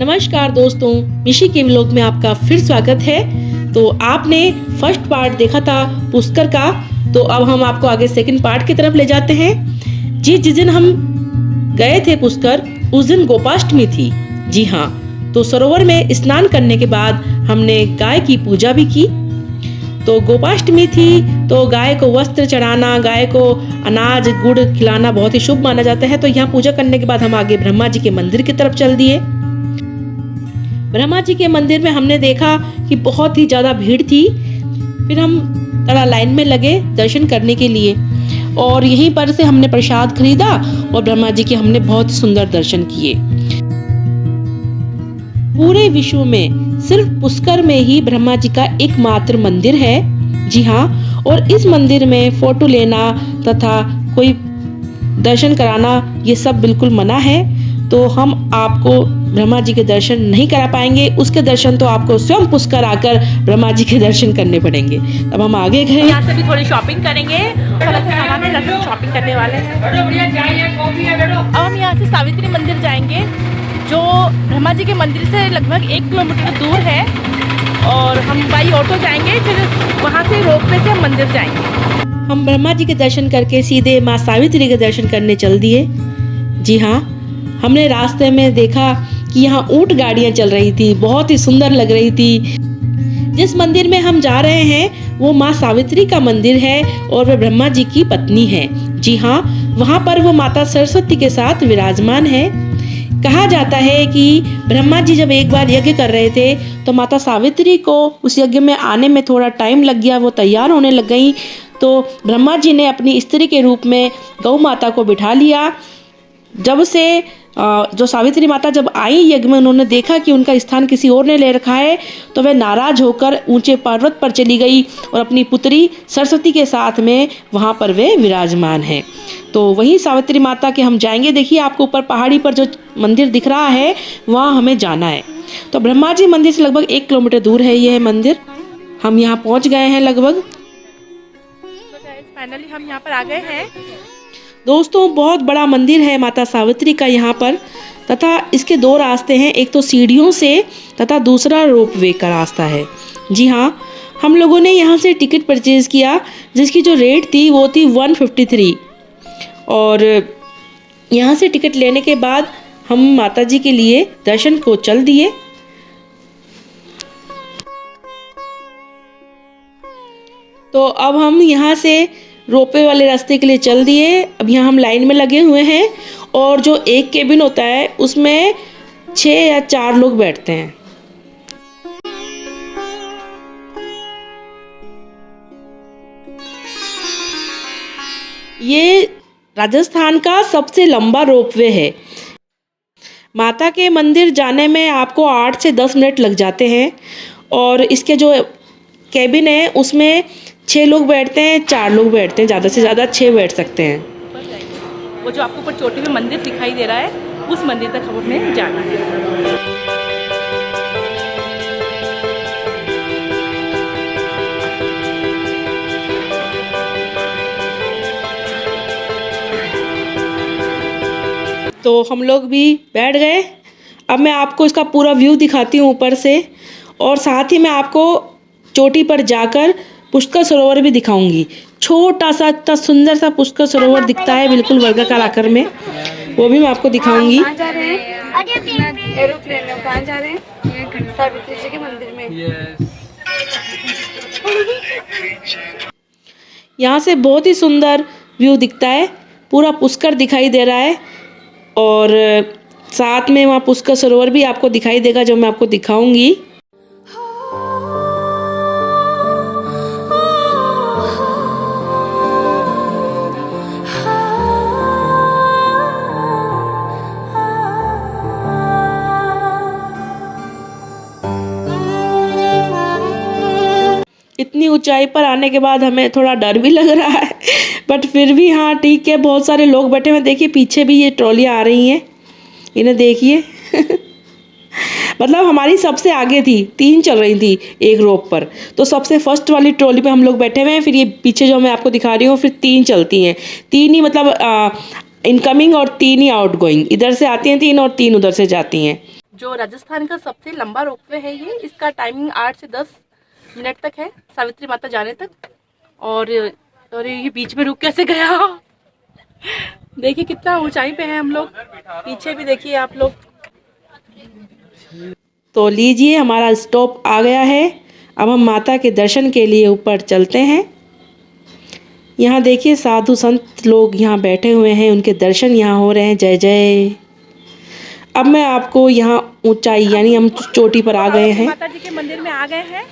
नमस्कार दोस्तों, मिशी के व्लॉग में आपका फिर स्वागत है। तो आपने फर्स्ट पार्ट देखा था पुष्कर का, तो अब हम आपको आगे सेकंड पार्ट की तरफ ले जाते हैं। जिस दिन हम गए थे पुष्कर, उस दिन गोपाष्टमी थी। जी हाँ, तो सरोवर में स्नान करने के बाद हमने गाय की पूजा भी की। तो गोपाष्टमी थी, तो गाय को वस्त्र चढ़ाना, गाय को अनाज गुड़ खिलाना बहुत ही शुभ माना जाता है। तो यहाँ पूजा करने के बाद हम आगे ब्रह्मा जी के मंदिर की तरफ चल दिए। ब्रह्मा जी के मंदिर में हमने देखा कि बहुत ही ज़्यादा भीड़ थी। फिर हम थोड़ा लाइन में लगे दर्शन करने के लिए, और यहीं पर से हमने प्रसाद खरीदा और ब्रह्मा जी के हमने बहुत सुंदर दर्शन किए। पूरे विश्व में सिर्फ पुष्कर में ही ब्रह्मा जी का एकमात्र मंदिर है। जी हाँ, और इस मंदिर में फोटो लेना तथा कोई दर्शन कराना ये सब बिल्कुल मना है। तो हम आपको ब्रह्मा जी के दर्शन नहीं करा पाएंगे। उसके दर्शन तो आपको स्वयं पुष्कर आकर ब्रह्मा जी के दर्शन करने पड़ेंगे। तब हम आगे गए, यहाँ से भी थोड़ी शॉपिंग करेंगे। शॉपिंग करने वाले अब हम यहाँ से सावित्री मंदिर जाएंगे, जो ब्रह्मा जी के मंदिर से लगभग 1 किलोमीटर दूर है। और हम बाई ऑटो जाएंगे, फिर वहाँ से रोपवे से हम मंदिर जाएंगे। हम ब्रह्मा जी के दर्शन करके सीधे माँ सावित्री के दर्शन करने चल दिए। जी हाँ, हमने रास्ते में देखा कि यहाँ ऊंट गाड़ियाँ चल रही थी, बहुत ही सुंदर लग रही थी। जिस मंदिर में हम जा रहे हैं वो माँ सावित्री का मंदिर है और वह ब्रह्मा जी की पत्नी है। जी हाँ, वहाँ पर वो माता सरस्वती के साथ विराजमान है। कहा जाता है कि ब्रह्मा जी जब एक बार यज्ञ कर रहे थे तो माता सावित्री को उस यज्ञ में आने में थोड़ा टाइम लग गया, वो तैयार होने लग गई। तो ब्रह्मा जी ने अपनी स्त्री के रूप में गौ माता को बिठा लिया। जब से जो सावित्री माता जब आई यज्ञ में, उन्होंने देखा कि उनका स्थान किसी और ने ले रखा है, तो वह नाराज होकर ऊंचे पर्वत पर चली गई और अपनी पुत्री सरस्वती के साथ में वहाँ पर वे विराजमान हैं। तो वहीं सावित्री माता के हम जाएंगे। देखिए, आपको ऊपर पहाड़ी पर जो मंदिर दिख रहा है वहाँ हमें जाना है। तो ब्रह्मा जी मंदिर से लगभग 1 किलोमीटर दूर है यह मंदिर। हम यहाँ पहुँच गए हैं लगभग। फाइनली हम यहाँ पर आ गए हैं। दोस्तों, बहुत बड़ा मंदिर है माता सावित्री का यहाँ पर, तथा इसके 2 रास्ते हैं, एक तो सीढ़ियों से तथा दूसरा रोपवे का रास्ता है। जी हाँ, हम लोगों ने यहाँ से टिकट परचेज़ किया, जिसकी जो रेट थी वो थी 153। और यहाँ से टिकट लेने के बाद हम माता जी के लिए दर्शन को चल दिए। तो अब हम यहाँ से रोपवे वाले रास्ते के लिए चल दिए। अब यहाँ हम लाइन में लगे हुए हैं, और जो एक केबिन होता है उसमें 6 या 4 लोग बैठते हैं। ये राजस्थान का सबसे लंबा रोपवे है। माता के मंदिर जाने में आपको 8 से 10 मिनट लग जाते हैं, और इसके जो केबिन है उसमें 6 लोग बैठते हैं, 4 लोग बैठते हैं, ज़्यादा से ज़्यादा 6 बैठ सकते हैं। वो जो आपको ऊपर चोटी में मंदिर दिखाई दे रहा है, उस मंदिर तक हमें जाना है। तो हम लोग भी बैठ गए। अब मैं आपको इसका पूरा व्यू दिखाती हूँ ऊपर से, और साथ ही मैं आपको चोटी पर जाकर पुष्कर सरोवर भी दिखाऊंगी। छोटा सा इतना सुंदर सा पुष्कर सरोवर दिखता है, बिल्कुल वर्गाकार आकार में, वो भी मैं आपको दिखाऊंगी। कहाँ जा रहे हैं? एरोप्लेन में कहाँ जा रहे हैं? सावित्री जी के मंदिर में। यहाँ से बहुत ही सुंदर व्यू दिखता है, पूरा पुष्कर दिखाई दे रहा है, और साथ में वहाँ पुष्कर सरोवर भी आपको दिखाई देगा, जो मैं आपको दिखाऊंगी। इतनी ऊंचाई पर आने के बाद हमें थोड़ा डर भी लग रहा है, बट फिर भी हाँ ठीक है। बहुत सारे लोग बैठे हुए, देखिए पीछे भी ये ट्रॉलियाँ आ रही हैं, इन्हें देखिए। मतलब हमारी सबसे आगे थी, 3 चल रही थी एक रोप पर, तो सबसे फर्स्ट वाली ट्रॉली पे हम लोग बैठे हुए हैं। फिर ये पीछे जो मैं आपको दिखा रही हूँ, फिर 3 चलती हैं, 3 ही मतलब इनकमिंग और 3 ही आउटगोइंग। इधर से आती हैं 3 और 3 उधर से जाती हैं। जो राजस्थान का सबसे लंबा रोपवे है ये। इसका टाइमिंग 8 से 10 मिनट तक है सावित्री माता जाने तक। और ये बीच में रुक कैसे गया? देखिए कितना ऊंचाई पे है हम लोग। पीछे भी देखिए आप लोग। तो लीजिए हमारा स्टॉप आ गया है। अब हम माता के दर्शन के लिए ऊपर चलते हैं। यहाँ देखिए साधु संत लोग यहाँ बैठे हुए हैं, उनके दर्शन यहाँ हो रहे हैं। जय जय। अब मैं आपको यहाँ ऊंचाई यानी हम चोटी पर आ गए हैं, माता जी के मंदिर में आ गए हैं।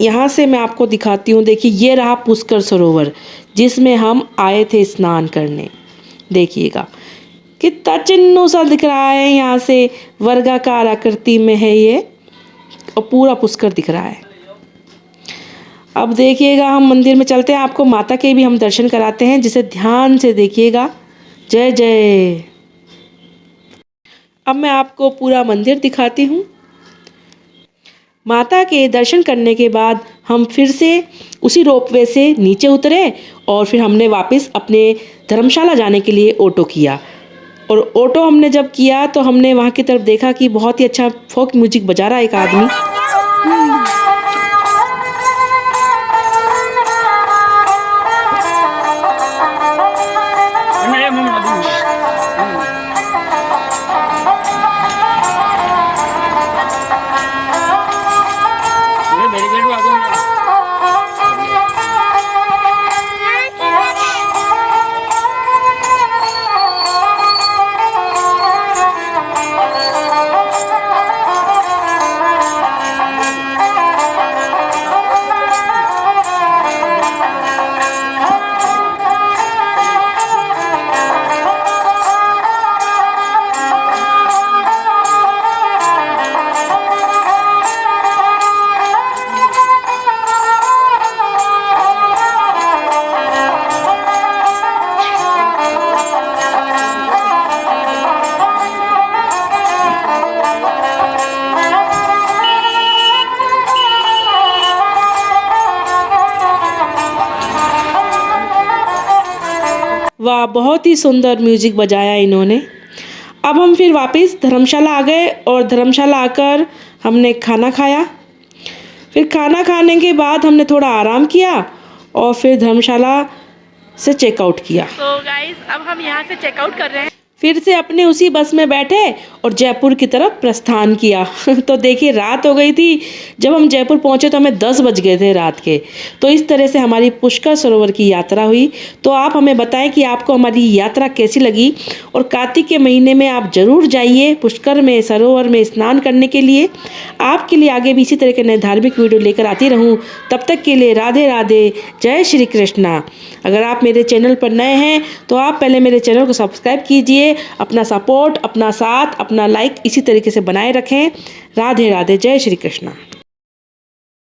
यहाँ से मैं आपको दिखाती हूँ। देखिए ये रहा पुष्कर सरोवर जिसमें हम आए थे स्नान करने। देखिएगा कितना चिन्नू सा दिख रहा है, यहाँ से वर्गाकार आकृति में है ये और पूरा पुष्कर दिख रहा है। अब देखिएगा हम मंदिर में चलते हैं, आपको माता के भी हम दर्शन कराते हैं, जिसे ध्यान से देखिएगा। जय जय। अब मैं आपको पूरा मंदिर दिखाती हूँ। माता के दर्शन करने के बाद हम फिर से उसी रोपवे से नीचे उतरे और फिर हमने वापस अपने धर्मशाला जाने के लिए ऑटो किया। और ऑटो हमने जब किया तो हमने वहाँ की तरफ देखा कि बहुत ही अच्छा फोक म्यूजिक बजा रहा है एक आदमी। वाह, बहुत ही सुंदर म्यूजिक बजाया इन्होंने। अब हम फिर वापस धर्मशाला आ गए और धर्मशाला आकर हमने खाना खाया। फिर खाना खाने के बाद हमने थोड़ा आराम किया और फिर धर्मशाला से चेकआउट किया। तो गाइस अब हम यहाँ से चेकआउट कर रहे हैं। फिर से अपने उसी बस में बैठे और जयपुर की तरफ प्रस्थान किया। तो देखिए रात हो गई थी। जब हम जयपुर पहुँचे तो हमें 10 बज गए थे रात के। तो इस तरह से हमारी पुष्कर सरोवर की यात्रा हुई। तो आप हमें बताएं कि आपको हमारी यात्रा कैसी लगी। और कार्तिक के महीने में आप ज़रूर जाइए पुष्कर में, सरोवर में स्नान करने के लिए। आपके लिए आगे भी इसी तरह के नए धार्मिक वीडियो लेकर आती रहूँ। तब तक के लिए राधे राधे, जय श्री कृष्णा। अगर आप मेरे चैनल पर नए हैं तो आप पहले मेरे चैनल को सब्सक्राइब कीजिए। अपना सपोर्ट, अपना साथ, अपना लाइक इसी तरीके से बनाए रखें। राधे राधे, जय श्री कृष्णा।